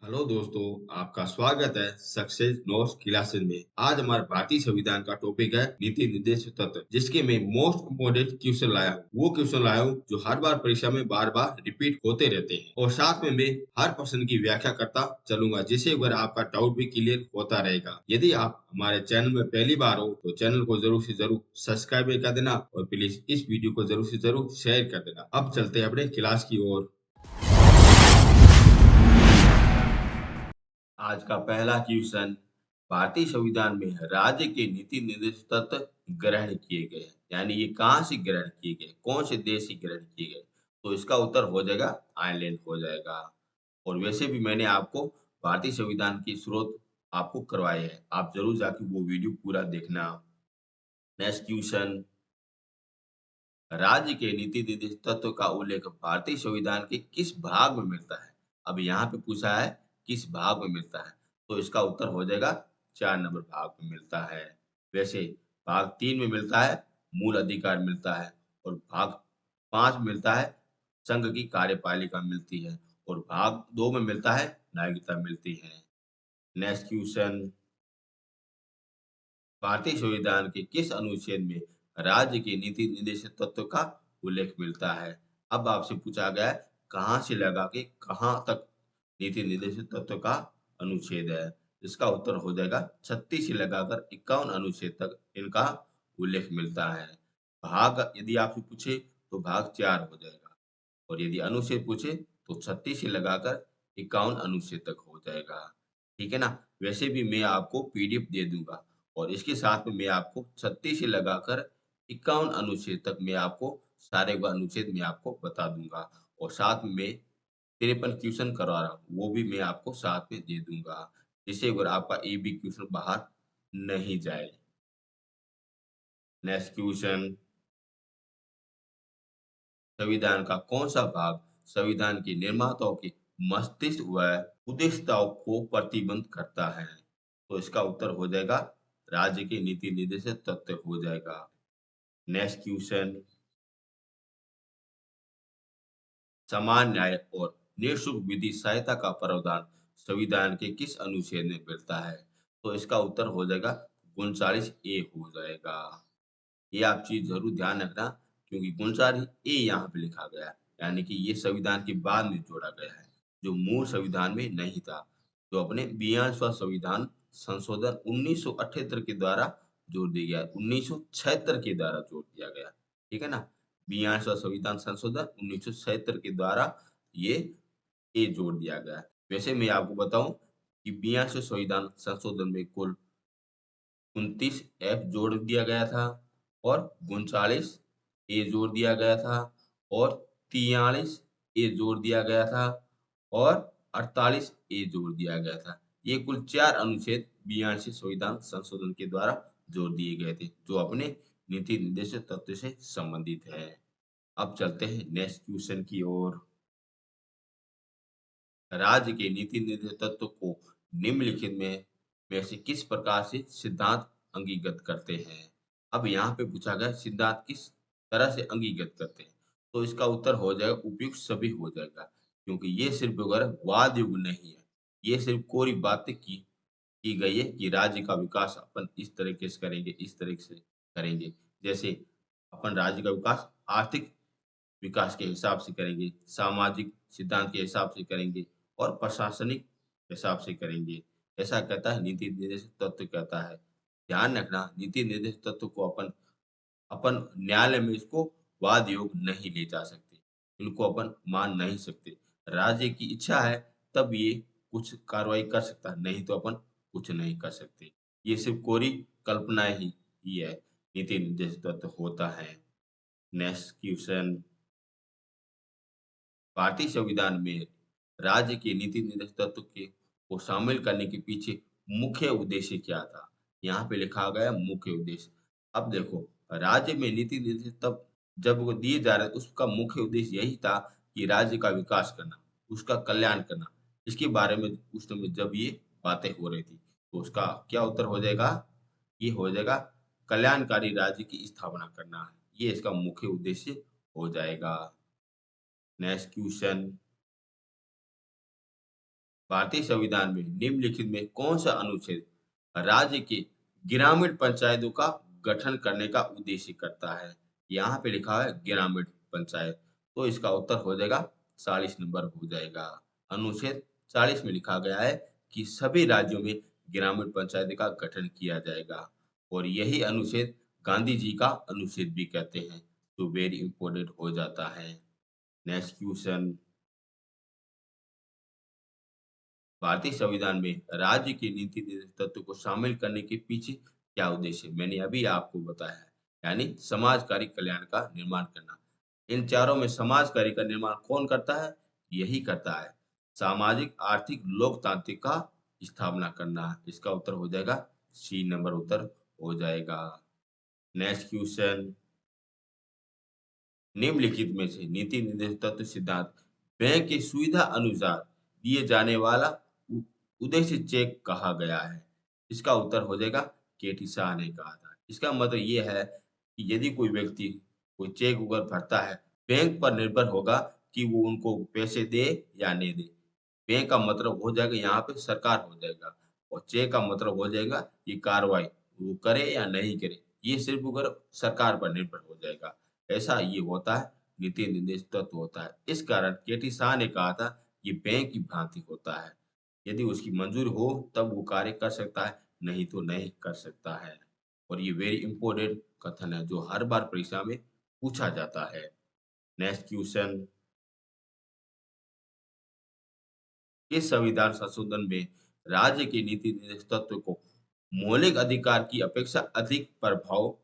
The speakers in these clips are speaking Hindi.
हेलो दोस्तों, आपका स्वागत है सक्सेस नोट्स क्लासेस में। आज हमारे भारतीय संविधान का टॉपिक है नीति निर्देश तत्व, जिसके मैं मोस्ट इम्पोर्टेंट क्वेश्चन लाया हूँ। वो क्वेश्चन लाया हूँ जो हर बार परीक्षा में बार बार रिपीट होते रहते हैं, और साथ में मैं हर प्रश्न की व्याख्या करता चलूंगा, जिससे अगर आपका डाउट भी क्लियर होता रहेगा। यदि आप हमारे चैनल में पहली बार हो तो चैनल को जरूर से जरूर सब्सक्राइब कर देना, और प्लीज इस वीडियो को जरूर से जरूर शेयर कर देना। अब चलते हैं अपने क्लास की ओर। आज का पहला क्वेश्चन, भारतीय संविधान में राज्य के नीति निर्देश तत्व ग्रहण किए गए हैं, यानी ये कहाँ से ग्रहण किए गए, कौन से देश से ग्रहण किए गए? तो इसका उत्तर हो जाएगा आयरलैंड हो जाएगा। और वैसे भी मैंने आपको भारतीय संविधान की स्रोत आपको करवाए हैं, आप जरूर जाके वो वीडियो पूरा देखना। नेक्स्ट क्वेश्चन, राज्य के नीति निर्देश तत्व का उल्लेख भारतीय संविधान के किस भाग में मिलता है? अब यहाँ पे पूछा है किस भाग में मिलता है, तो इसका उत्तर हो जाएगा 4 नंबर भाग में मिलता है। वैसे भाग 3 में मिलता है मूल अधिकार मिलता है, और भाग 5 में मिलता है संघ की कार्यपालिका मिलती है, और भाग 2 में मिलता है नागरिकता मिलती है। नेक्स्ट क्वेश्चन, भारतीय संविधान के किस अनुच्छेद में राज्य के नीति निर्देश तत्व का उल्लेख मिलता है? अब आपसे पूछा गया है कहाँ से लगा के कहाँ तक नीति निर्देश तत्व का अनुच्छेद है। इसका उत्तर हो जाएगा 36 से लगाकर 51 अनुच्छेद तक इनका उल्लेख मिलता है। भाग यदि आपसे पूछे तो भाग 4 हो जाएगा, और यदि अनुच्छेद पूछे तो 36 से लगाकर 51 अनुच्छेद तक हो जाएगा। ठीक है ना? वैसे भी मैं आपको पीडीएफ दे दूंगा, और इसके साथ में मैं आपको 36 से लगाकर 51 अनुच्छेद तक मैं आपको सारे व अनुच्छेद मैं आपको बता दूंगा, और साथ में 53 क्वेश्चन करवा रहा हूँ, वो भी मैं आपको साथ में दे दूंगा, जिससे अगर आपका एक भी क्वेश्चन बाहर नहीं जाए। नेक्स्ट क्वेश्चन, संविधान का कौन सा भाग संविधान के निर्माताओं के मस्तिष्क व उद्देश्यताओं को प्रतिबंध करता है? तो इसका उत्तर हो जाएगा राज्य के नीति निर्देश तत्व हो जाएगा। नेक्स्ट क्वेश्चन, समान न्याय और निःशुल्क विधि सहायता का प्रावधान संविधान के किस अनुच्छेद में मिलता है? तो इसका उत्तर हो जाएगा 39A हो जाएगा। ये आप चीज जरूर ध्यान रखना, क्योंकि 39A यहाँ पे लिखा गया है, यानी कि ये संविधान के बाद में जोड़ा गया है, जो मूल संविधान में नहीं था, जो अपने 42वां संविधान संशोधन 1978 के द्वारा जोड़ दिया गया, 1976 के द्वारा जोड़ दिया गया। ठीक है ना? 42वां संविधान संशोधन 1976 के द्वारा ये ए जोड़ दिया गया है। वैसे मैं आपको बताऊं कि 42वें संविधान संशोधन में कुल 29F जोड़ दिया गया था, और 39A जोड़ दिया गया था, और 43A जोड़ दिया गया था, और 48A जोड़ दिया गया था। ये कुल 4 अनुच्छेद 42 संविधान संशोधन के द्वारा जोड़ दिए गए थे, जो अपने नीति निर्देश तत्व से संबंधित है। अब चलते हैं नेक्स्ट क्वेश्चन की ओर। राज्य के नीति निर्देश तत्व को निम्नलिखित में से किस प्रकार से सिद्धांत अंगीकृत करते हैं? अब यहाँ पे पूछा गया सिद्धांत किस तरह से अंगीकृत करते हैं, तो इसका उत्तर हो जाएगा उपयुक्त सभी हो जाएगा, क्योंकि ये सिर्फ अगर वाद युग नहीं है, ये सिर्फ कोरी बातें की गई है कि राज्य का विकास अपन इस तरीके से करेंगे, इस तरीके से करेंगे। जैसे अपन राज्य का विकास आर्थिक विकास के हिसाब से करेंगे, सामाजिक सिद्धांत के हिसाब से करेंगे, और प्रशासनिक हिसाब से करेंगे। ऐसा कहता है नीति निर्देश तत्व कहता है। ध्यान रखना, नीति निर्देश तत्व को अपन अपन न्यायालय में इसको वाद योग नहीं ले जा सकते, इनको अपन मान नहीं सकते। राज्य की इच्छा है तब ये कुछ कार्रवाई कर सकता है, नहीं तो अपन कुछ नहीं कर सकते। ये सिर्फ कोरी कल्पनाएं ही है, नीति निर्देश तत्व होता है। नेक्स्ट क्वेश्चन, भारतीय संविधान में राज्य के नीति निर्देश तत्व के को शामिल करने के पीछे मुख्य उद्देश्य क्या था? यहाँ पे लिखा गया मुख्य उद्देश्य। अब देखो, राज्य में नीति निर्देश तब जब वो दिए जा रहे उसका मुख्य उद्देश्य यही था कि राज्य का विकास करना, उसका कल्याण करना। इसके बारे में उस समय जब ये बातें हो रही थी, तो उसका क्या उत्तर हो जाएगा? ये हो जाएगा कल्याणकारी राज्य की स्थापना करना है, ये इसका मुख्य उद्देश्य हो जाएगा। नेक्स्ट क्वेश्चन, भारतीय संविधान में निम्नलिखित में कौन सा अनुच्छेद राज्य के ग्रामीण पंचायतों का गठन करने का उद्देश्य करता है? यहाँ पे लिखा है ग्रामीण पंचायत, तो इसका उत्तर हो जाएगा 40 नंबर हो जाएगा। अनुच्छेद 40 में लिखा गया है कि सभी राज्यों में ग्रामीण पंचायत का गठन किया जाएगा और यही अनुच्छेद गांधी जी का अनुच्छेद भी कहते हैं, तो वेरी इंपॉर्टेंट हो जाता है। नेक्स्ट क्वेश्चन, भारतीय संविधान में राज्य के नीति निर्देशक तत्व को शामिल करने के पीछे क्या उद्देश्य है? मैंने अभी आपको बताया है, यानी समाजकारी कल्याण का निर्माण करना। इन चारों में समाजकारी का निर्माण कौन करता है? यही करता है। सामाजिक, आर्थिक, लोकतांत्रिक का स्थापना करना। इसका उत्तर हो जाएगा सी नंबर उत्तर हो जाएगा। नेक्स्ट क्वेश्चन, निम्नलिखित में से नीति निर्देशक तत्व सिद्धांत बैंक की सुविधा अनुसार दिए जाने वाला उ- उद्देश्य चेक कहा गया है। इसका उत्तर हो जाएगा केटी शाह ने कहा था। इसका मतलब ये है कि यदि कोई व्यक्ति कोई चेक अगर भरता है, बैंक पर निर्भर होगा कि वो उनको पैसे दे या नहीं दे। बैंक का मतलब हो जाएगा यहाँ पे सरकार हो जाएगा और चेक का मतलब हो जाएगा ये कार्रवाई वो करे या नहीं करे, ये सिर्फ अगर सरकार पर निर्भर हो जाएगा। ऐसा ये होता है, नीति निर्देश तत्व होता है। इस कारण केटी शाह ने कहा था ये बैंक की भांति होता है, यदि उसकी मंजूरी हो तब वो कार्य कर सकता है, नहीं तो नहीं कर सकता है। और ये वेरी इंपॉर्टेंट कथन है जो हर बार परीक्षा में पूछा जाता है। नेक्स्ट क्वेश्चन, इस संविधान संशोधन में राज्य के नीति निर्देश तत्व को मौलिक अधिकार की अपेक्षा अधिक प्रभाव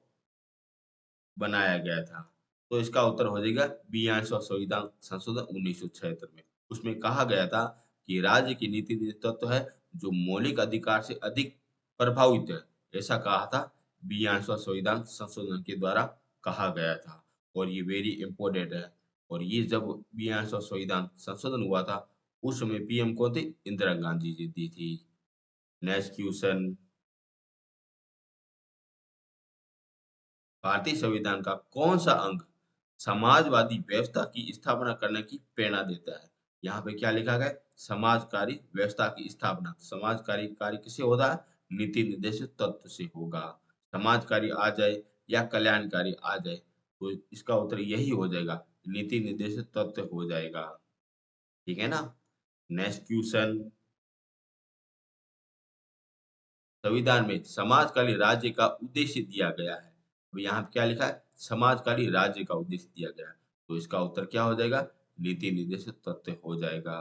बनाया गया था। तो इसका उत्तर हो जाएगा 42वां संविधान संशोधन 1976 में। उसमें कहा गया था कि राज्य की नीति निर्देश तत्व है जो मौलिक अधिकार से अधिक प्रभावित है। ऐसा कहा था 42वां संविधान संशोधन के द्वारा कहा गया था और ये वेरी इंपॉर्टेंट है। और ये जब 42वां संविधान संशोधन हुआ था उस समय पीएम कौन थे? इंदिरा गांधी जी दी थी। नेक्स्ट क्वेश्चन, भारतीय संविधान का कौन सा अंग समाजवादी व्यवस्था की स्थापना करने की प्रेरणा देता है? यहाँ पे क्या लिखा गया है? समाजकारी व्यवस्था की स्थापना। समाजकारी कार्य किसे होता है? नीति निर्देशित तत्व से होगा। समाजकारी आ जाए या कल्याणकारी आ जाए, तो इसका उत्तर यही हो जाएगा, नीति निर्देशित तत्व हो जाएगा। ठीक है ना? नेक्स्ट क्वेश्चन, संविधान में समाजकाली राज्य का उद्देश्य दिया गया है। अब यहाँ पे क्या लिखा है? समाजकाली राज्य का उद्देश्य दिया गया है। तो इसका उत्तर क्या हो जाएगा? नीति निर्देशित तत्व हो जाएगा।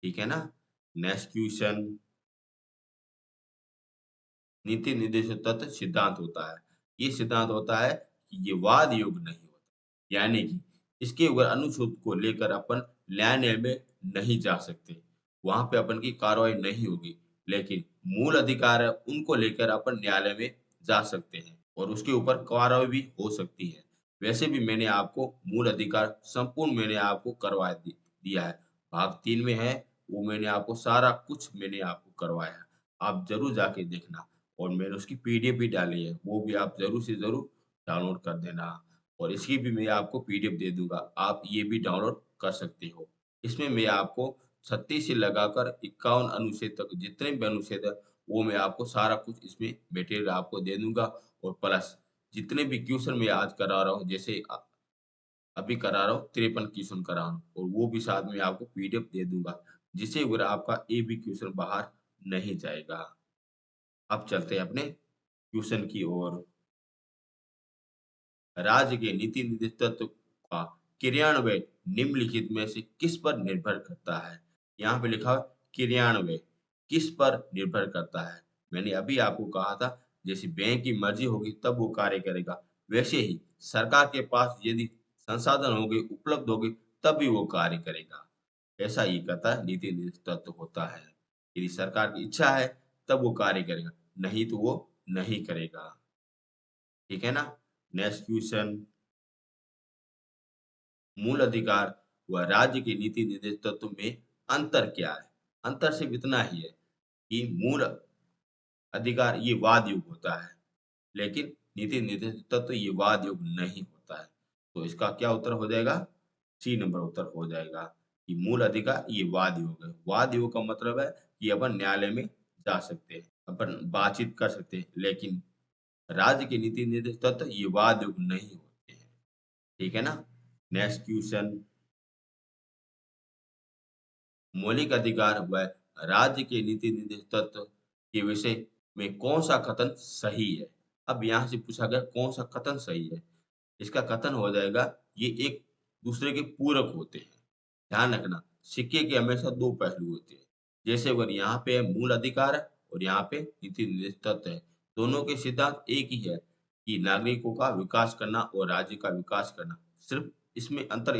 ठीक है ना? नेक्स्ट क्वेश्चन, नीति निर्देशित तत्व सिद्धांत होता है। ये सिद्धांत होता है कि ये वाद योग नहीं होता, यानी कि इसके ऊपर अनुच्छेद को लेकर अपन न्यायालय में नहीं जा सकते, वहां पे अपन की कार्रवाई नहीं होगी। लेकिन मूल अधिकार है उनको लेकर अपन न्यायालय में जा सकते हैं और उसके ऊपर कार्रवाई भी हो सकती है। वैसे भी मैंने आपको मूल अधिकार संपूर्ण मैंने आपको दिया है। भाग 3 में है, वो मैंने आपको सारा कुछ मैंने आपको करवाया है। आप जरूर जाके देखना और मैंने उसकी पीडीएफ भी डाली है, वो भी आप ज़रूर से ज़रूर डाउनलोड कर देना और इसकी भी मैं आपको पीडीएफ दे दूँगा, आप ये भी डाउनलोड कर सकते हो। इसमें मैं आपको 36 से लगाकर 51 अनुच्छेद तक जितने भी अनुच्छेद हैं, वो मैं आपको सारा कुछ इसमें मटेरियल आपको दे दूँगा और प्लस जितने भी क्वेश्चन मैं आज करा रहा हूँ, जैसे अभी करा रहा हूँ 53 क्वेश्चन करा रहा हूँ और वो भी साथ में आपको पीडीएफ दे दूँगा, जिससे अगर आपका एक भी क्वेश्चन बाहर नहीं जाएगा। अब चलते हैं अपने ट्यूशन की ओर। राज्य के नीति निर्देश तत्व का क्रियान्वयन निम्नलिखित में से किस पर निर्भर करता है? यहाँ पे लिखा है क्रियान्वयन किस पर निर्भर करता है? मैंने अभी आपको कहा था जैसे बैंक की मर्जी होगी तब वो कार्य करेगा, वैसे ही सरकार के पास यदि संसाधन होंगे उपलब्ध होंगे तब भी वो कार्य करेगा। ऐसा ही कहता है नीति निर्देश तत्व होता है। यदि सरकार की इच्छा है तब वो कार्य करेगा, नहीं तो वो नहीं करेगा। ठीक है ना? नेक्स्ट क्वेश्चन, मूल अधिकार व राज्य के नीति निर्देश तत्व में अंतर क्या है? अंतर सिर्फ इतना ही है कि मूल अधिकार ये वाद युग होता है, लेकिन नीति निर्देश तत्व ये वाद युग नहीं होता है। तो इसका क्या उत्तर हो जाएगा? सी नंबर उत्तर हो जाएगा। ये मूल अधिकार ये वाद योग है। वाद योग का मतलब है कि अपन न्यायालय में जा सकते हैं, अपन बातचीत कर सकते हैं, लेकिन राज्य के नीति निर्देश तत्व ये वाद योग नहीं होते हैं। ठीक है ना? नेक्स्ट क्वेश्चन, मौलिक अधिकार व राज्य के नीति निर्देश तत्व के विषय में कौन सा कथन सही है? अब यहाँ से पूछा गया कौन सा कथन सही है? इसका कथन हो जाएगा ये एक दूसरे के पूरक होते हैं। ध्यान रखना, सिक्के के हमेशा 2 पहलू होते हैं। जैसे अगर यहाँ पे मूल अधिकार है और यहाँ पे नीति निर्देश तत्व है। दोनों के सिद्धांत एक ही है कि नागरिकों का विकास करना और राज्य का विकास करना। सिर्फ इसमें अंतर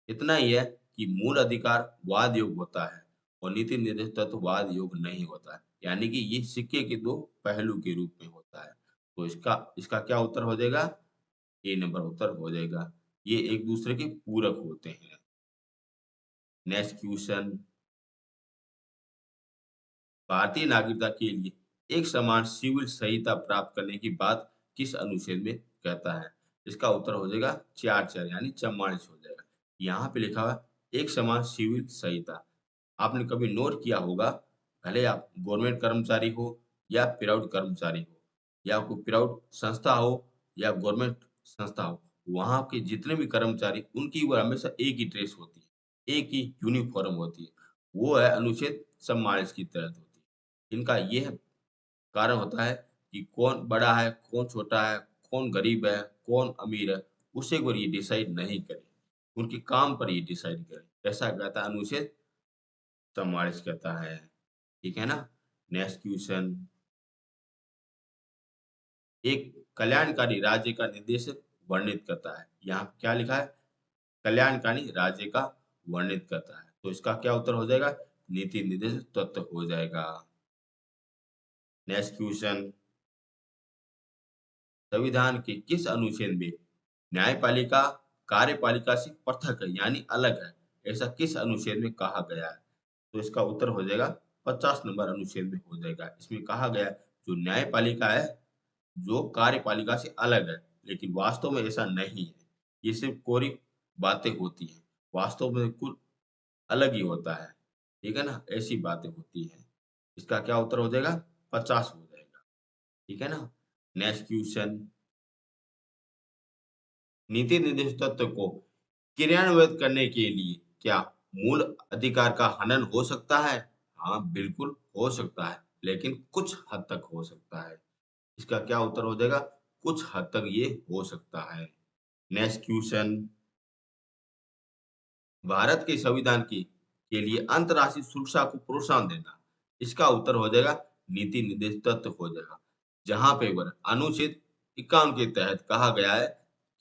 इतना ही है कि मूल अधिकार वाद योग होता है और नीति निर्देश तत्व वाद योग नहीं होता है। यानी कि ये सिक्के के 2 पहलू के रूप में होता है। तो इसका इसका क्या उत्तर हो जाएगा? ए नंबर उत्तर हो जाएगा। ये एक दूसरे के पूरक होते हैं। नेक्स्ट क्वेश्चन, भारतीय नागरिकता के लिए एक समान सिविल संहिता प्राप्त करने की बात किस अनुच्छेद में कहता है? इसका उत्तर हो जाएगा 4 यानी 44 हो जाएगा। यहाँ पे लिखा हुआ है एक समान सिविल संहिता। आपने कभी नोट किया होगा, भले आप गवर्नमेंट कर्मचारी हो या प्राइवेट कर्मचारी हो या कोई प्राइवेट संस्था हो या गवर्नमेंट संस्था हो, वहाँ के जितने भी कर्मचारी उनकी वो हमेशा एक ही ड्रेस होती है, एक ही यूनिफ़ॉर्म होती है। वो है अनुच्छेद 44 के तहत होती है। इनका यह कारण होता है कि कौन बड़ा है, कौन छोटा है, कौन गरीब है, कौन अमीर है, उसे वो ये डिसाइड नहीं करे। उनके काम पर ये डिसाइड करे। ऐसा कहता है अनुच्छेद 44 कहता है। ठीक है ना? नेक्स्ट क्वेश्चन, एक कल्याणकारी राज्य का निर्देश वर्णित करता है। यहाँ क्या लिखा है? कल्याणकारी राज्य का वर्णित करता है। तो इसका क्या उत्तर हो जाएगा? नीति निर्देश तत्व हो जाएगा। नेक्स्ट क्वेश्चन, संविधान के किस अनुच्छेद में न्यायपालिका कार्यपालिका से पृथक है यानी अलग है? ऐसा किस अनुच्छेद में कहा गया है? तो इसका उत्तर हो जाएगा 50 नंबर अनुच्छेद में हो जाएगा। इसमें कहा गया है जो न्यायपालिका है जो कार्यपालिका से अलग है, लेकिन वास्तव में ऐसा नहीं है। ये सिर्फ कोरी बातें होती हैं। वास्तव में कुल अलग ही होता है। ठीक है ना? ऐसी बातें होती हैं। इसका क्या उत्तर हो जाएगा? 50 हो जाएगा। ठीक है ना? नेक्स्ट क्वेश्चन, नीति निर्देश तत्व को क्रियान्वित करने के लिए क्या मूल अधिकार का हनन हो सकता है? हाँ, बिल्कुल हो सकता है, लेकिन कुछ हद तक हो सकता है। इसका क्या उत्तर हो जाएगा? कुछ हद तक ये हो सकता है। नेक्स्ट क्वेश्चन, भारत के संविधान के लिए अंतर्राष्ट्रीय सुरक्षा को प्रोत्साहन देना। इसका उत्तर हो जाएगा नीति निर्देश तत्व हो जाएगा। जहाँ पे वर अनुच्छेद 51 के तहत कहा गया है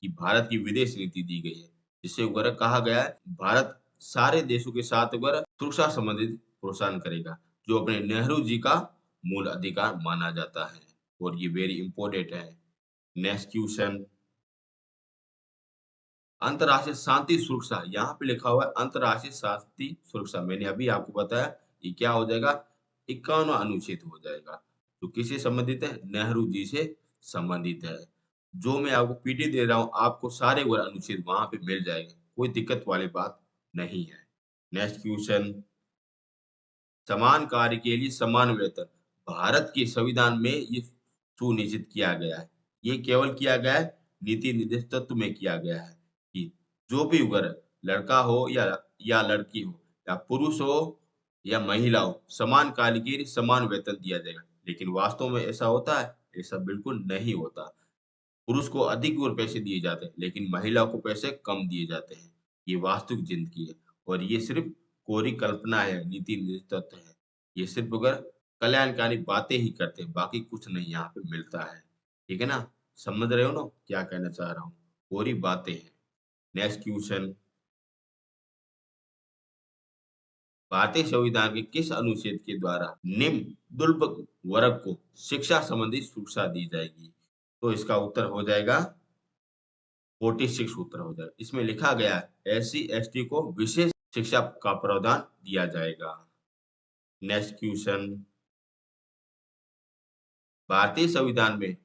कि भारत की विदेश नीति दी गई है। जिससे वर कहा गया है भारत सारे देशों के साथ वर सुरक्षा संबंधित प्रोत्साहन करेगा, जो अपने नेहरू जी का मूल अधिकार माना जाता है और ये वेरी इंपॉर्टेंट है। नेक्स्ट क्वेश्चन, अंतर्राष्ट्रीय शांति सुरक्षा, यहाँ पे लिखा हुआ है अंतर्राष्ट्रीय शांति सुरक्षा। मैंने अभी आपको बताया ये क्या हो जाएगा? 51वां अनुच्छेद हो जाएगा। तो किससे संबंधित है? नेहरू जी से संबंधित है। जो मैं आपको पीडी दे रहा हूँ, आपको सारे वो अनुच्छेद वहाँ पे मिल जाएंगे। कोई दिक्कत वाली बात नहीं है। नेक्स्ट क्वेश्चन, समान कार्य के लिए समान वेतन। भारत के संविधान में ये सुनिश्चित किया गया है। ये केवल किया गया है नीति निर्देश तत्व में किया गया है कि जो भी वर्ग लड़का हो या लड़की हो या पुरुष हो या महिला हो, समान कार्य के लिए समान वेतन दिया जाएगा। लेकिन वास्तव में ऐसा होता है? ऐसा बिल्कुल नहीं होता। पुरुष को अधिक और पैसे दिए जाते हैं, लेकिन महिला को पैसे कम दिए जाते हैं। ये वास्तविक ज़िंदगी है और ये सिर्फ़ कोरी कल्पना है, नीति निर्देश तत्व है। ये सिर्फ़ अगर कल्याणकारी बातें ही करते हैं, बाकी कुछ नहीं यहाँ पे मिलता है। ठीक है ना? समझ रहे हो ना क्या कहना चाह रहा हूँ? कोरी बातें हैं। नेक्स्ट क्वेश्चन, भारतीय संविधान के किस अनुच्छेद के द्वारा निम्न दुर्बल वर्ग को शिक्षा संबंधी सुरक्षा दी जाएगी? तो इसका उत्तर हो जाएगा 46 उत्तर हो जाएगा। इसमें लिखा गया है एससी एसटी को विशेष शिक्षा का प्रावधान दिया जाएगा। नेक्स्ट क्वेश्चन, भारतीय संविधान में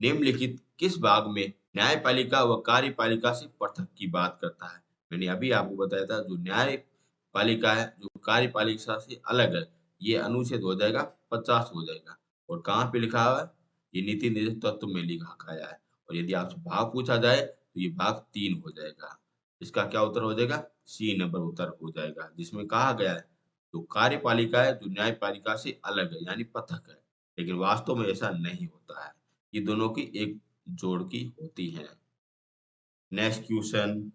निम्नलिखित किस भाग में न्यायपालिका व कार्यपालिका से पृथक की बात करता है? मैंने अभी आपको बताया था जो न्याय पालिका है, जो कार्यपालिका से अलग है, ये अनुच्छेद हो जाएगा 50 हो जाएगा। और कहाँ पे लिखा हुआ है? ये नीति निर्देश तत्व में लिखा गया है। और यदि आपसे भाग पूछा जाए तो ये भाग 3 हो जाएगा। इसका क्या उत्तर हो जाएगा? सी नंबर उत्तर हो जाएगा, जिसमें कहा गया है जो कार्यपालिका है, जो न्यायपालिका से अलग है, यानी पृथक है। लेकिन वास्तव में ऐसा नहीं होता है। ये दोनों की एक जोड़ की होती है। नेक्स्ट क्वेश्चन,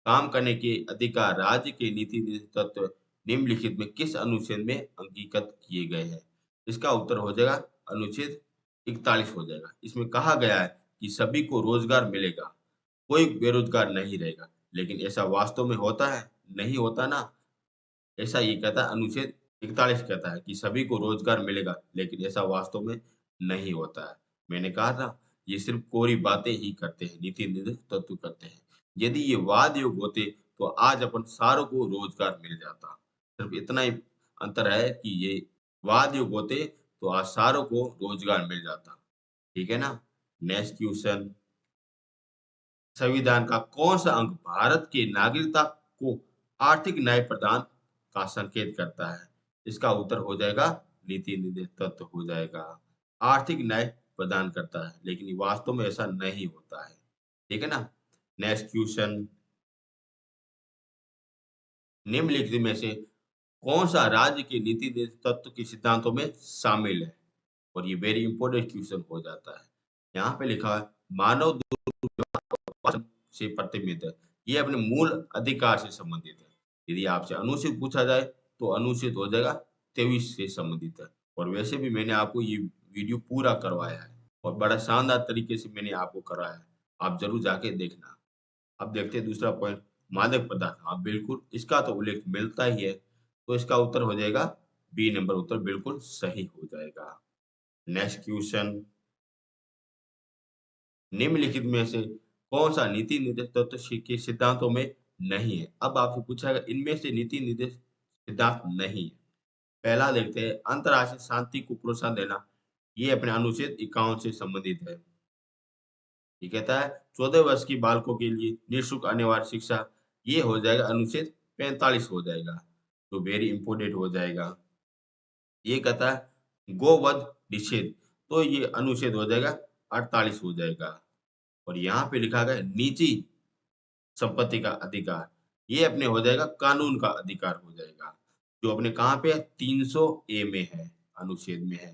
काम करने के अधिकार राज्य के नीति निर्देश तत्व निम्नलिखित में किस अनुच्छेद में अंगीकृत किए गए हैं? इसका उत्तर हो जाएगा अनुच्छेद 41 हो जाएगा। इसमें कहा गया है कि सभी को रोजगार मिलेगा, कोई बेरोजगार नहीं रहेगा। लेकिन ऐसा वास्तव में होता है? नहीं होता ना। ऐसा ये कहता है अनुच्छेद 41 कहता है कि सभी को रोजगार मिलेगा, लेकिन ऐसा वास्तव में नहीं होता है। मैंने कहा था, ये सिर्फ कोरी बातें ही करते हैं, नीति निर्देश तत्व करते हैं। यदि ये वाद योग होते तो आज अपन सारों को रोजगार मिल जाता। सिर्फ इतना ही अंतर है कि ये वाद योग होते तो आज सारों को रोजगार मिल जाता। ठीक है ना? नेक्स्ट क्वेश्चन, संविधान का कौन सा अंग भारत की नागरिकता को आर्थिक न्याय प्रदान का संकेत करता है? इसका उत्तर हो जाएगा नीति निर्देश तत्व हो जाएगा। आर्थिक न्याय प्रदान करता है, लेकिन ये वास्तव में ऐसा नहीं होता है। ठीक है ना? नेक्स्ट क्वेश्चन, निम्नलिखित में से कौन सा राज्य के नीति निर्देश तत्व के सिद्धांतों में शामिल है? और ये वेरी इंपॉर्टेंट क्वेश्चन हो जाता है। यहाँ पे लिखा है मानव से प्रतिबिंबित है। ये अपने मूल अधिकार से संबंधित है। यदि आपसे अनुच्छेद पूछा जाए तो अनुच्छेद हो जाएगा 23 से संबंधित है। और वैसे भी मैंने आपको ये वीडियो पूरा करवाया है और बड़ा शानदार तरीके से मैंने आपको कराया है। आप जरूर जाके देखना। अब देखते हैं दूसरा पॉइंट, मादक पदार्थ। हाँ बिल्कुल, इसका तो उल्लेख मिलता ही है। तो इसका उत्तर हो जाएगा बी नंबर उत्तर बिल्कुल सही हो जाएगा। नेक्स्ट क्वेश्चन, निम्नलिखित में से कौन सा नीति निर्देश तत्व के सिद्धांतों में नहीं है? अब आपसे पूछा गया इनमें से नीति निर्देश सिद्धांत नहीं है। पहला देखते हैं, अंतरराष्ट्रीय शांति को प्रोत्साहन देना। ये अपने अनुच्छेद 51 से संबंधित है। ये कहता है 14 वर्ष की बालकों के लिए निःशुल्क अनिवार्य शिक्षा। ये हो जाएगा अनुच्छेद 45 हो जाएगा, तो वेरी इंपोर्टेंट हो जाएगा। ये कहता है गोवध निषेध, तो ये अनुच्छेद हो जाएगा 48 हो जाएगा। और यहाँ पे लिखा गया निजी संपत्ति का अधिकार, ये अपने हो जाएगा कानून का अधिकार हो जाएगा, जो अपने कहाँ पे है 300 ए में है, अनुच्छेद में है,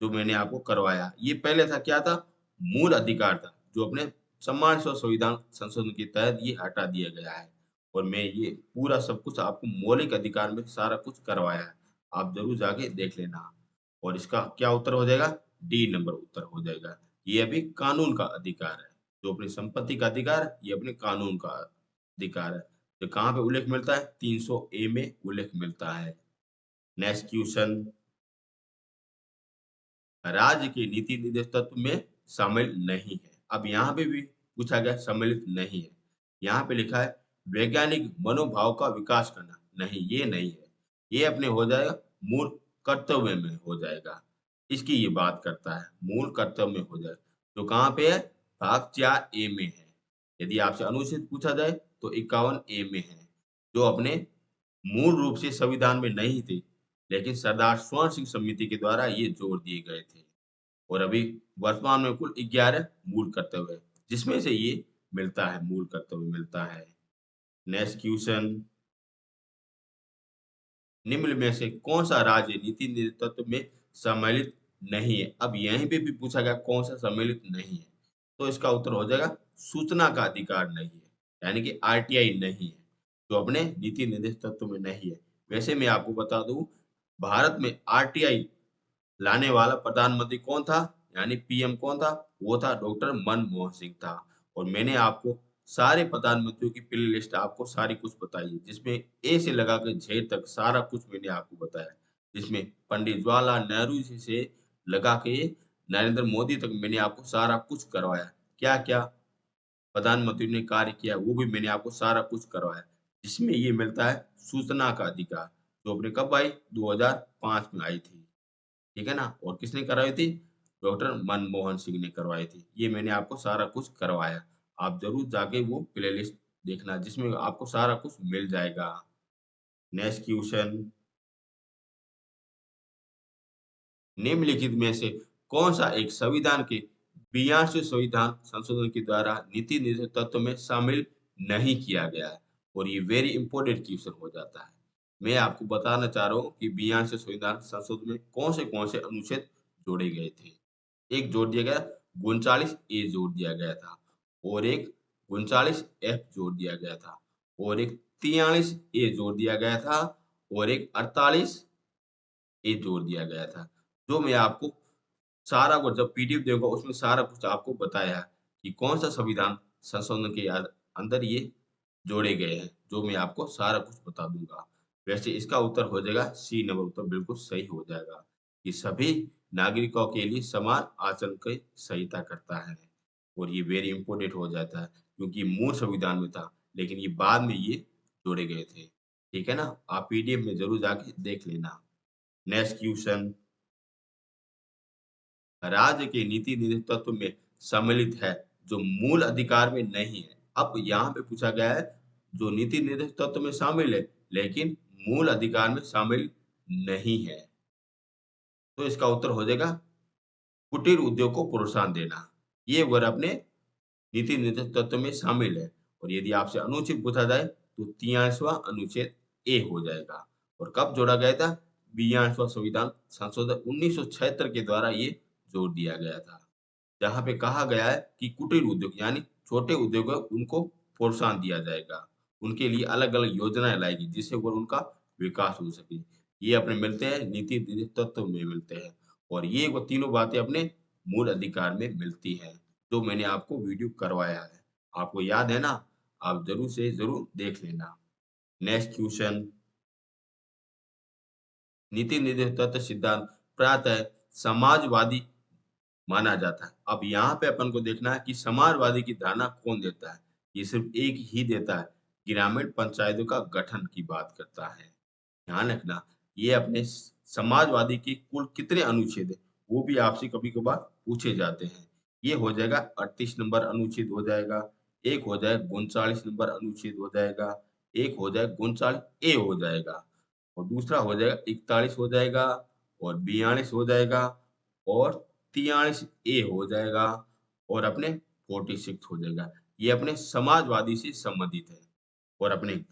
जो मैंने आपको करवाया। ये पहले था क्या था? मूल अधिकार था, जो अपने सम्मान संविधान संशोधन के तहत ये हटा दिया गया है। और मैं ये पूरा सब कुछ आपको मौलिक अधिकार में सारा कुछ करवाया है। आप जरूर जाके देख लेना। और इसका क्या उत्तर हो जाएगा? डी नंबर उत्तर हो जाएगा। ये अभी कानून का अधिकार है, जो अपनी संपत्ति का अधिकार है, ये अपने कानून का अधिकार है। तो कहाँ पे उल्लेख मिलता है? 300 ए में उल्लेख मिलता है। नेक्स्ट क्वेश्चन, राज्य के नीति निर्देश तत्व में शामिल नहीं है। अब यहाँ पे भी पूछा गया सम्मिलित नहीं है। यहाँ पे लिखा है वैज्ञानिक मनोभाव का विकास करना। नहीं, ये नहीं है। ये अपने हो जाएगा मूल कर्तव्य में हो जाएगा। इसकी ये बात करता है, मूल कर्तव्य में हो जाएगा। तो कहाँ पे है? भाग 4 ए में है। यदि आपसे अनुच्छेद पूछा जाए तो 51 ए में है, जो अपने मूल रूप से संविधान में नहीं थे, लेकिन सरदार स्वर्ण सिंह समिति के द्वारा ये जोड़ दिए गए थे। और अभी वर्तमान में कुल 11 मूल कर्तव्य है, जिसमें से ये मिलता है, मूल कर्तव्य मिलता है। नेक्स्ट क्वेश्चन, निम्न में से कौन सा राज्य नीति निर्देश तत्व में सम्मिलित नहीं है? अब यहीं पे भी पूछा गया कौन सा सम्मिलित नहीं है, तो इसका उत्तर हो जाएगा सूचना का अधिकार नहीं है, यानी कि आरटीआई नहीं है, जो अपने नीति निर्देश तत्व में नहीं है। वैसे मैं आपको बता दूं, भारत में आरटीआई लाने वाला प्रधानमंत्री कौन था, यानी पीएम कौन था? वो था डॉक्टर मनमोहन सिंह था। और मैंने आपको सारे प्रधानमंत्रियों की प्ले लिस्ट आपको सारी कुछ बताई है, जिसमें ए से लगाकर जेड तक सारा कुछ मैंने आपको बताया, जिसमें पंडित जवाहरलाल नेहरू जी से लगा के नरेंद्र मोदी तक मैंने आपको सारा कुछ करवाया। क्या क्या प्रधानमंत्री ने कार्य किया वो भी मैंने आपको सारा कुछ करवाया, जिसमें ये मिलता है सूचना का अधिकार, जो अपने कब आई? 2005 में आई थी। ठीक है ना? और किसने कराई थी? डॉक्टर मनमोहन सिंह ने करवाई थी। ये मैंने आपको सारा कुछ करवाया। आप ज़रूर जाके वो प्लेलिस्ट देखना जिसमें आपको सारा कुछ मिल जाएगा। नेक्स्ट क्वेश्चन, निम्नलिखित में से कौन सा एक संविधान के 82 संविधान संशोधन के द्वारा नीति निर्देशक तत्व में शामिल नहीं किया गया है? और ये वेरी इंपॉर्टेंट क्वेश्चन हो जाता है। मैं आपको बताना चाह रहा हूँ कि 82 संविधान संशोधन में कौन से अनुच्छेद जोड़े गए थे। एक जोड़ दिया गया 39 ए जोड़ दिया गया था, और एक 39 एफ जोड़ दिया गया था, और एक 43 ए जोड़ दिया गया था, और एक 48 ए जोड़ दिया गया था। जो मैं आपको सारा कुछ जब पीडीएफ दूँगा उसमें सारा कुछ आपको बताया है कि कौन-सा संविधान संशोधन के अंदर ये जोड़े गए हैं, जो मैं आपको सारा कुछ बता दूँगा। वैसे इसका उत्तर हो जाएगा सी नंबर, उत्तर बिल्कुल सही हो जाएगा कि सभी नागरिकों के लिए समान आचरण की संहिता करता है, और ये वेरी इंपोर्टेंट हो जाता है क्योंकि मूल संविधान में था, लेकिन ये बाद में ये जोड़े गए थे। ठीक है ना? आप पीडीएफ में ज़रूर जाके देख लेना। नेक्स्ट क्वेश्चन, राज्य के नीति निधि तत्व में सम्मिलित है जो मूल अधिकार में नहीं है। अब यहाँ पे पूछा गया है जो नीति निर्देश तत्व में शामिल है लेकिन मूल अधिकार में शामिल नहीं है, तो इसका उत्तर हो जाएगा कुटीर उद्योग को प्रोत्साहन देना। ये वर्ग अपने नीति निर्देश तत्व में शामिल है, और यदि आपसे अनुच्छेद पूछा जाए तो 43वां अनुच्छेद ए हो जाएगा। और कब जोड़ा गया था? 42वां संविधान संशोधन 1976 के द्वारा ये जोड़ दिया गया था। जहाँ पे कहा गया है कि कुटीर उद्योग यानी छोटे उद्योग हैं, उनको प्रोत्साहन दिया जाएगा। उनके लिए अलग-अलग योजनाएँ लाएगी जिससे वो उनका विकास हो सके। ये अपने मिलते हैं नीति निधि तत्व में मिलते हैं, और ये वो तीनों बातें अपने मूल अधिकार में मिलती हैं, जो मैंने आपको वीडियो करवाया है। आपको याद है ना? आप ज़रूर से ज़रूर देख लेना। नेक्स्ट क्वेश्चन, नीति निर्देश तत्व सिद्धांत प्रायतः समाजवादी माना जाता है। अब यहाँ पे अपन को देखना है कि समाजवादी की धारणा कौन देता है? ये सिर्फ़ एक ही देता है, ग्रामीण पंचायतों का गठन की बात करता है। ध्यान रखना, ये अपने समाजवादी के कुल कितने अनुच्छेद हैं, वो भी आपसे कभी-कभार पूछे जाते हैं। ये हो जाएगा 38 नंबर अनुच्छेद हो जाएगा, एक हो जाएगा 39 नंबर अनुच्छेद हो जाएगा, एक हो जाएगा 39 ए हो जाएगा, और दूसरा हो जाएगा 41 हो जाएगा, और 42 हो जाएगा, और 43 ए हो जाएगा, और अपने 46 हो जाएगा। ये अपने समाजवादी से संबंधित है। और अपने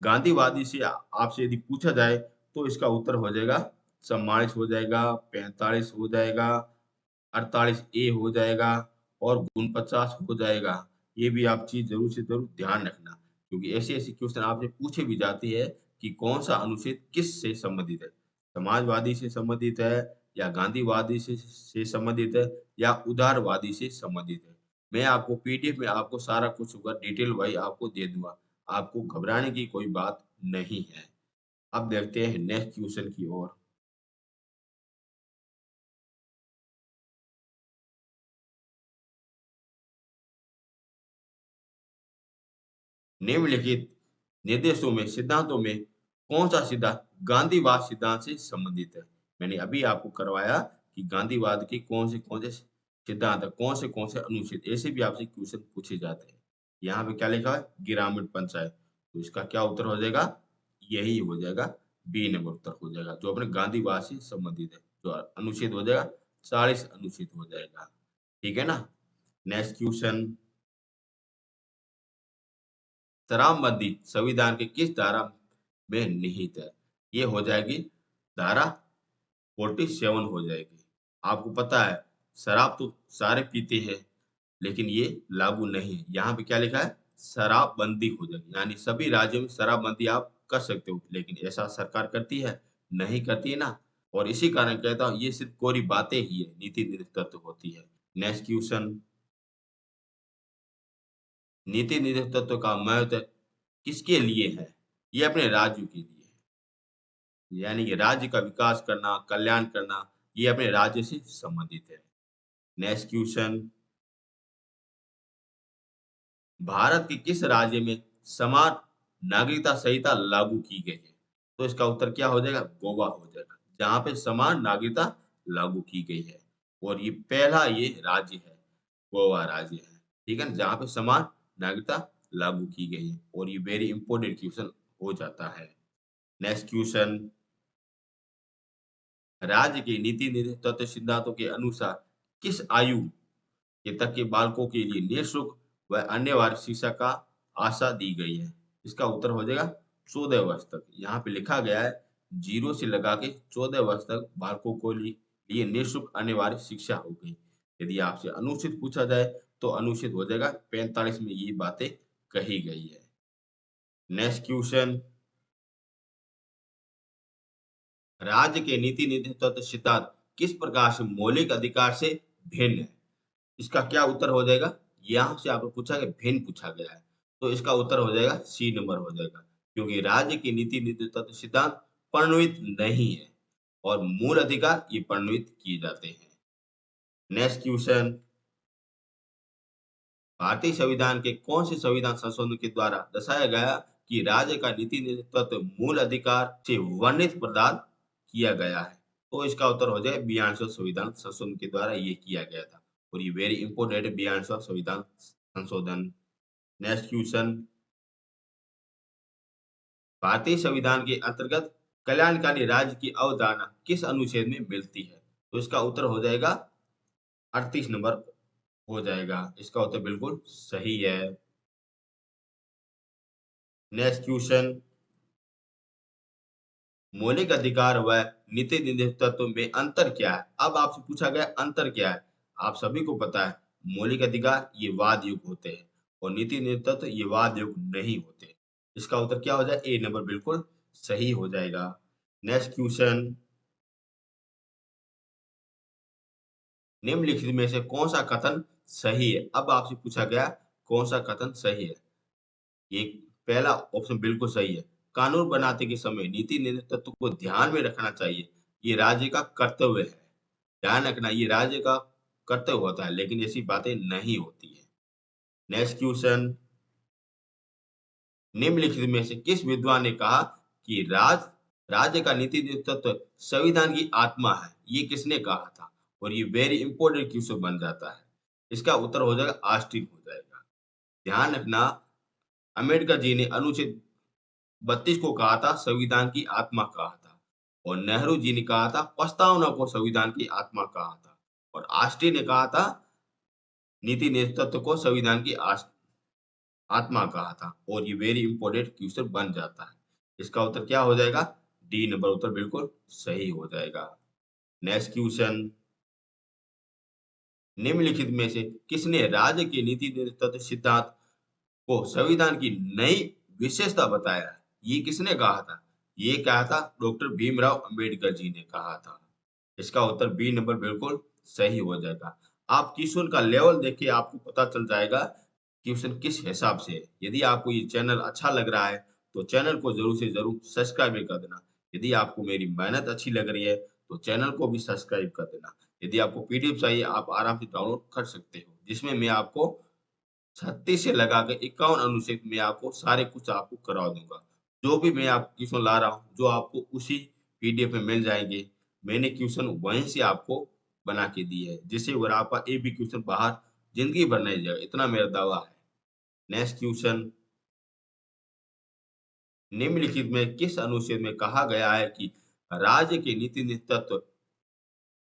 गांधीवादी से आपसे यदि पूछा जाए तो इसका उत्तर हो जाएगा 44 हो जाएगा, 45 हो जाएगा, 48 ए हो जाएगा, और 49 हो जाएगा। ये भी आप चीज़ ज़रूर से ज़रूर ध्यान रखना, क्योंकि ऐसे-ऐसे क्वेश्चन आपसे पूछे भी जाते हैं कि कौन-सा अनुच्छेद किस से संबंधित है। समाजवादी से संबंधित है, या गांधीवादी से संबंधित है, या उदारवादी से संबंधित है। मैं आपको पीडीएफ में आपको सारा कुछ होगा डिटेल वाइज़ आपको दे दूँगा। आपको घबराने की कोई बात नहीं है। अब देखते हैं नेक्स्ट क्वेश्चन की ओर। निम्नलिखित निर्देशों में सिद्धांतों में कौन-सा सिद्धांत गांधीवाद सिद्धांत से संबंधित है? मैंने अभी आपको करवाया कि गांधीवाद के कौन से सिद्धांत है, कौन से अनुच्छेद, ऐसे भी आपसे क्वेश्चन पूछे जाते हैं। यहाँ पे क्या लिखा है? ग्रामीण पंचायत। तो इसका क्या उत्तर हो जाएगा? यही हो जाएगा, बी नंबर उत्तर हो जाएगा, जो अपने गांधीवाद से संबंधित है। जो अनुच्छेद हो जाएगा 40 अनुच्छेद हो जाएगा। ठीक है ना? नेक्स्ट क्वेश्चन, शराबबंदी संविधान के किस धारा में निहित है? ये हो जाएगी धारा 47 हो जाएगी। आपको पता है शराब तो सारे पीते हैं, लेकिन ये लागू नहीं है। यहाँ पे क्या लिखा है? शराबबंदी हो जाएगी, यानी सभी राज्यों में शराबबंदी आप कर सकते हो, लेकिन ऐसा सरकार करती है? नहीं करती है ना। और इसी कारण कहता हूँ ये सिर्फ कोरी बातें ही है, नीति निर्देश तत्व होती है। नेक्स्ट क्वेश्चन, नीति निर्देश तत्व का महत्व किसके लिए है? ये अपने राज्य के लिए है। यानी कि राज्य का विकास करना, कल्याण करना, ये अपने राज्य से संबंधित है। नेक्स्ट क्वेश्चन, भारत के किस राज्य में समान नागरिकता संहिता लागू की गई है? तो इसका उत्तर क्या हो जाएगा? गोवा हो जाएगा, जहाँ पे समान नागरिकता लागू की गई है। और ये पहला ये राज्य है, गोवा राज्य है। ठीक है ना? जहाँ पे समान नागरिकता लागू की गई है और ये वेरी इंपॉर्टेंट क्वेश्चन हो जाता है। नेक्स्ट क्वेश्चन, राज्य के नीति निर्देश तत्व सिद्धांतों के अनुसार किस आयु के तक के बालकों के लिए निःशुल्क व अनिवार्य शिक्षा का आशा दी गई है? इसका उत्तर हो जाएगा 14 वर्ष तक। यहाँ पे लिखा गया है 0 से लगा के 14 वर्ष तक बालकों को लिए निःशुल्क अनिवार्य शिक्षा हो गई। यदि आपसे अनुचित पूछा जाए तो अनुचित हो जाएगा 45 में ये बातें कही गई है। नेक्स्ट क्वेश्चन, राज्य के नीति निर्देश तत्व सिद्धांत किस प्रकार से मौलिक अधिकार से भिन्न है? इसका क्या उत्तर हो जाएगा? यहाँ से आपको पूछा गया, भिन्न पूछा गया है, तो इसका उत्तर हो जाएगा सी नंबर हो जाएगा, क्योंकि राज्य की नीति निर्देश तत्व सिद्धांत परिणमित नहीं है और मूल अधिकार ये परिणमित किए जाते हैं। नेक्स्ट क्वेश्चन, भारतीय संविधान के कौन से संविधान संशोधन के द्वारा दर्शाया गया कि राज्य का नीति निर्देश तत्व मूल अधिकार से वर्णित प्रदान किया गया है? तो इसका उत्तर हो जाए 42वां संविधान संशोधन के द्वारा ये किया गया था और ये वेरी इंपॉर्टेंट है 42वां संविधान संशोधन। नेक्स्ट क्वेश्चन, भारतीय संविधान के अंतर्गत कल्याणकारी राज्य की अवधारणा किस अनुच्छेद में मिलती है? तो इसका उत्तर हो जाएगा 38 नंबर हो जाएगा। इसका उत्तर बिल्कुल सही है। नेक्स्ट क्वेश्चन, मौलिक अधिकार व नीति निर्देश तत्व में अंतर क्या है? अब आपसे पूछा गया अंतर क्या है? आप सभी को पता है मौलिक अधिकार ये वाद युक्त होते हैं और नीति निर्देश तत्व ये वाद युक्त नहीं होते। इसका उत्तर क्या हो जाए? ए नंबर बिल्कुल सही हो जाएगा। नेक्स्ट क्वेश्चन, निम्नलिखित में से कौन सा कथन सही है? अब आपसे पूछा गया कौन सा कथन सही है? ये पहला ऑप्शन बिल्कुल सही है। कानून बनाते के समय नीति निर्देश तत्व को ध्यान में रखना चाहिए। ये राज्य का कर्तव्य है। ध्यान रखना ये राज्य का कर्तव्य होता है, लेकिन ऐसी बातें नहीं होती है। नेक्स्ट क्वेश्चन, निम्नलिखित में से किस विद्वान ने कहा कि राज्य का नीति निर्देश तत्व संविधान की आत्मा है? ये किसने कहा था? और ये वेरी इंपॉर्टेंट क्वेश्चन बन जाता है। इसका उत्तर हो जाएगा ऑस्टिन हो जाएगा। ध्यान रखना, अम्बेडकर जी ने अनुच्छेद 32 को कहा था संविधान की आत्मा कहा था और नेहरू जी ने कहा था प्रस्तावना को संविधान की आत्मा कहा था और ऑस्टिन ने कहा था नीति नेतृत्व को संविधान की आत्मा कहा था और ये वेरी इंपॉर्टेंट क्वेश्चन बन जाता है। इसका उत्तर क्या हो जाएगा? डी नंबर उत्तर बिल्कुल सही हो जाएगा। नेक्स्ट क्वेश्चन, निम्नलिखित में से किसने राज्य के नीति तत्व सिद्धांत को संविधान की नई विशेषता बताया? ये किसने कहा था? ये कहा था डॉक्टर भीमराव अंबेडकर जी ने कहा था। इसका उत्तर बी नंबर बिल्कुल सही हो जाएगा। आप क्वेश्चन का लेवल देख के आपको पता चल जाएगा क्वेश्चन किस हिसाब से है। यदि आपको ये चैनल अच्छा लग रहा है तो चैनल को जरूर से जरूर सब्सक्राइब भी कर देना। यदि आपको मेरी मेहनत अच्छी लग रही है तो चैनल को भी सब्सक्राइब कर देना। यदि आपको पीडीएफ चाहिए आप आराम से डाउनलोड कर सकते हो, जिसमें मैं आपको 36 से लगा के 51 अनुच्छेद में आपको सारे कुछ आपको करवा दूंगा। जो भी मैं आपको क्वेश्चन ला रहा हूँ, जो आपको उसी पीडीएफ में मिल जाएंगे। मैंने क्वेश्चन वहीं से आपको बना के दी है, जिससे अगर आपका एक भी क्वेश्चन बाहर जिंदगी भर नहीं जाएगा, इतना मेरा दावा है। नेक्स्ट क्वेश्चन, निम्नलिखित में किस अनुच्छेद में कहा गया है कि राज्य के नीति तत्व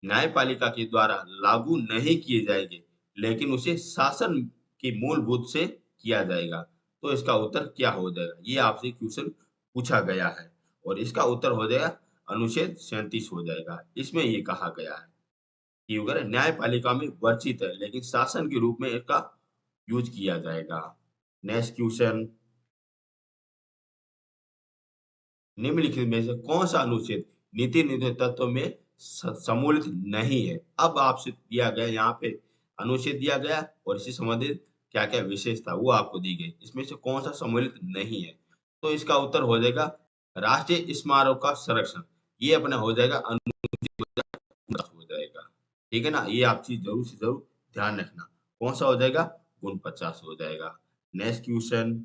न्यायपालिका के द्वारा लागू नहीं किए जाएंगे, लेकिन उसे शासन की मूलभूत से किया जाएगा? तो इसका उत्तर क्या हो जाएगा? ये आपसे क्वेश्चन पूछा गया है और इसका उत्तर हो जाएगा अनुच्छेद 37 हो जाएगा। इसमें ये कहा गया है कि अगर न्यायपालिका में वर्जित है, लेकिन शासन के रूप में इसका यूज किया जाएगा। नेक्स्ट क्वेश्चन, निम्नलिखित में से कौन सा अनुच्छेद नीति निर्देश तत्व में सम्मिलित नहीं है? अब आपसे दिया गया यहाँ पे अनुच्छेद दिया गया और इससे संबंधित क्या क्या विशेषता वो आपको दी गई, इसमें से कौन सा सम्मिलित नहीं है? तो इसका उत्तर हो जाएगा राष्ट्रीय स्मारक का संरक्षण। ये अपना हो जाएगा अनुच्छेद हो जाएगा। ठीक है ना, ये आप चीज जरूर से जरूर ध्यान रखना। कौन सा हो जाएगा? 49 हो जाएगा। नेक्स्ट क्वेश्चन,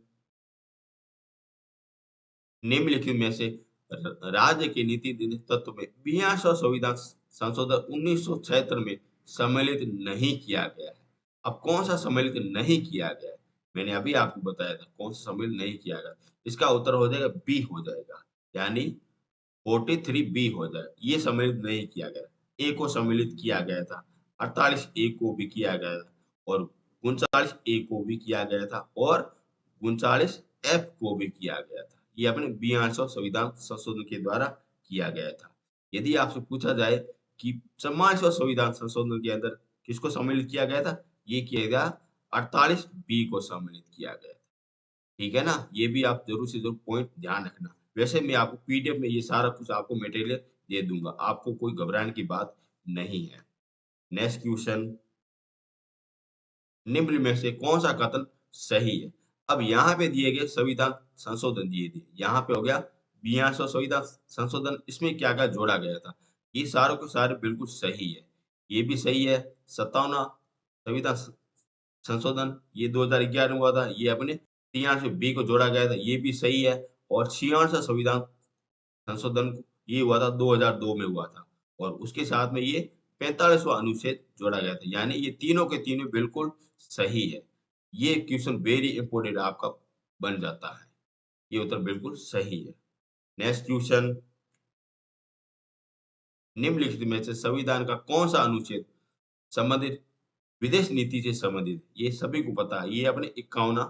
निम्नलिखित में से राज्य के नीति निर्देश तत्व में 42वां संविधान संशोधन 1976 में सम्मिलित नहीं किया गया है। अब कौन सा सम्मिलित नहीं किया गया है? मैंने अभी आपको बताया था कौन सा सम्मिलित नहीं किया गया। इसका उत्तर हो जाएगा बी हो जाएगा। यानी 43 बी हो जाएगा। ये सम्मिलित नहीं किया गया। ए को सम्मिलित किया गया था। 48 ए को भी किया गया था और 39 ए को भी किया गया था और 39 एफ को भी किया गया था। ये अपने 42वां संविधान संशोधन के द्वारा किया गया था। यदि आपसे पूछा जाए कि 44वां संविधान संशोधन के अंदर किसको सम्मिलित किया गया था? ये किया गया 48 बी को सम्मिलित किया गया था। ठीक है ना? ये भी आप ज़रूर से ज़रूर पॉइंट ध्यान रखना। वैसे मैं आपको पीडीएफ में ये सारा कुछ आपको मटेरियल दे दूँगा। आपको कोई घबराने की बात नहीं है। नेक्स्ट क्वेश्चन, निम्न में से कौन-सा कथन सही है? अब यहाँ पे दिए गए संविधान संशोधन दिए थे। यहाँ पे हो गया 42वां संविधान संशोधन, इसमें क्या-क्या जोड़ा गया था? ये सारों के सारे बिल्कुल सही है। ये भी सही है। 57वां संविधान संशोधन ये 2011 में हुआ था। ये अपने 83 बी को जोड़ा गया था, ये भी सही है। और 66वां संविधान संशोधन ये हुआ था 2002 में हुआ था और उसके साथ में ये 45वां अनुच्छेद जोड़ा गया था। यानी ये तीनों के तीनों बिल्कुल सही है। ये क्वेश्चन वेरी इंपोर्टेंट आपका बन जाता है। ये उत्तर बिल्कुल सही है। नेक्स्ट क्वेश्चन, निम्नलिखित में से संविधान का कौन-सा अनुच्छेद संबंधित विदेश नीति से संबंधित? ये सभी को पता है। ये अपने 51वां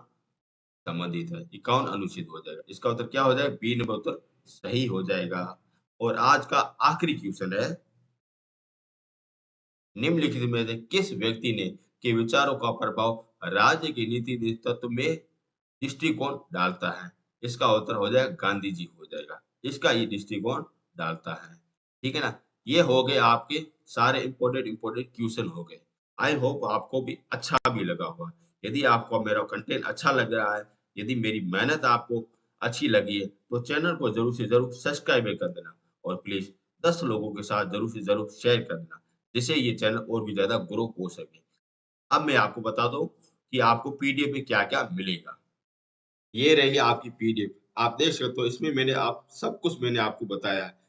संबंधित है। 51 अनुच्छेद हो जाएगा। इसका उत्तर क्या हो जाएगा? बी नंबर उत्तर सही हो जाएगा। और आज का आखिरी क्वेश्चन है, निम्नलिखित में से किस व्यक्ति ने के विचारों का प्रभाव राज्य के नीति नेतृत्व में दृष्टिकोण डालता है? इसका उत्तर हो जाएगा गांधी जी हो जाएगा। इसका ये दृष्टिकोण डालता है। ठीक है ना? ये हो गए आपके सारे इम्पोर्टेंट क्वेश्चन हो गए। आई होप आपको भी अच्छा भी लगा होगा। यदि आपको मेरा कंटेंट अच्छा लग रहा है, यदि मेरी मेहनत आपको अच्छी लगी है, तो चैनल को ज़रूर से ज़रूर सब्सक्राइब कर देना और प्लीज़ 10 लोगों के साथ ज़रूर से ज़रूर शेयर कर देना, जिससे ये चैनल और भी ज़्यादा ग्रो हो सके। अब मैं आपको बता दूँ कि आपको पीडीएफ में क्या-क्या मिलेगा। ये रही आपकी पीडीएफ। आप देख सकते हो, इसमें मैंने आप सब कुछ मैंने आपको बताया है।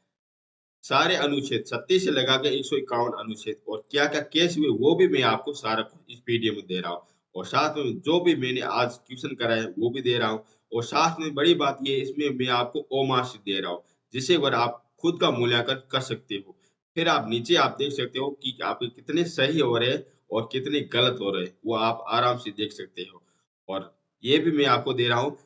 सारे अनुच्छेद 36 से लगा के 151 अनुच्छेद और क्या-क्या केस हुए वो भी मैं आपको सारा कुछ इस पीडीएफ में दे रहा हूँ। और साथ में जो भी मैंने आज ट्यूशन कराया है वो भी दे रहा हूँ। और साथ में बड़ी बात ये है, इसमें मैं आपको ओ मार्क्स दे रहा हूँ, जिससे अगर आप खुद का मूल्यांकन कर सकते हो। फिर आप नीचे आप देख सकते हो कि आपके कितने सही हो रहे हैं और कितने गलत हो रहे हैं, वो आप आराम से देख सकते हो। और ये भी मैं आपको दे रहा हूँ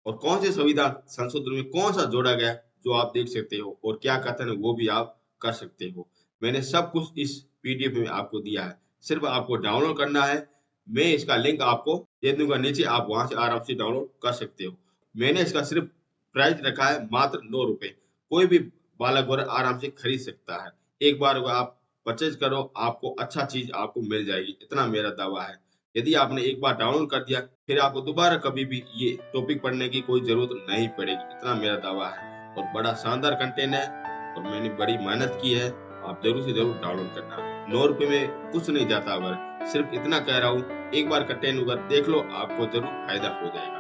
और कौन से संविधान संशोधन में कौन-सा जोड़ा गया है, जो आप देख सकते हो और क्या कथन है वो भी आप कर सकते हो। मैंने सब कुछ इस पीडीएफ में आपको दिया है। सिर्फ़ आपको डाउनलोड करना है। मैं इसका लिंक आपको दे दूँगा नीचे, आप वहाँ से आराम से डाउनलोड कर सकते हो। मैंने इसका सिर्फ़ प्राइस रखा है मात्र ₹9। कोई भी बालक वर्ग आराम से खरीद सकता है। एक बार अगर आप परचेज़ करो, आपको अच्छा चीज़ आपको मिल जाएगी, इतना मेरा दावा है। यदि आपने एक बार डाउनलोड कर दिया, फिर आपको दोबारा कभी भी ये टॉपिक पढ़ने की कोई ज़रूरत नहीं पड़ेगी, इतना मेरा दावा है। और बड़ा शानदार कंटेंट है और मैंने बड़ी मेहनत की है, आप ज़रूर से ज़रूर डाउनलोड करना। ₹9 में कुछ नहीं जाता, अगर सिर्फ़ इतना कह रहा हूँ, एक बार कंटेंट अगर देख लो, आपको ज़रूर फ़ायदा हो जाएगा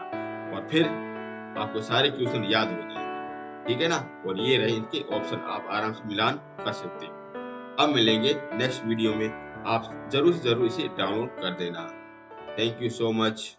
और फिर आपको सारे क्वेश्चन याद हो जाएँगे, ठीक है ना? और ये रहे इनके ऑप्शन, आप आराम से मिलान कर सकते हो। अब मिलेंगे नेक्स्ट वीडियो में, आप ज़रूर से ज़रूर इसे डाउनलोड कर देना। Thank you so much.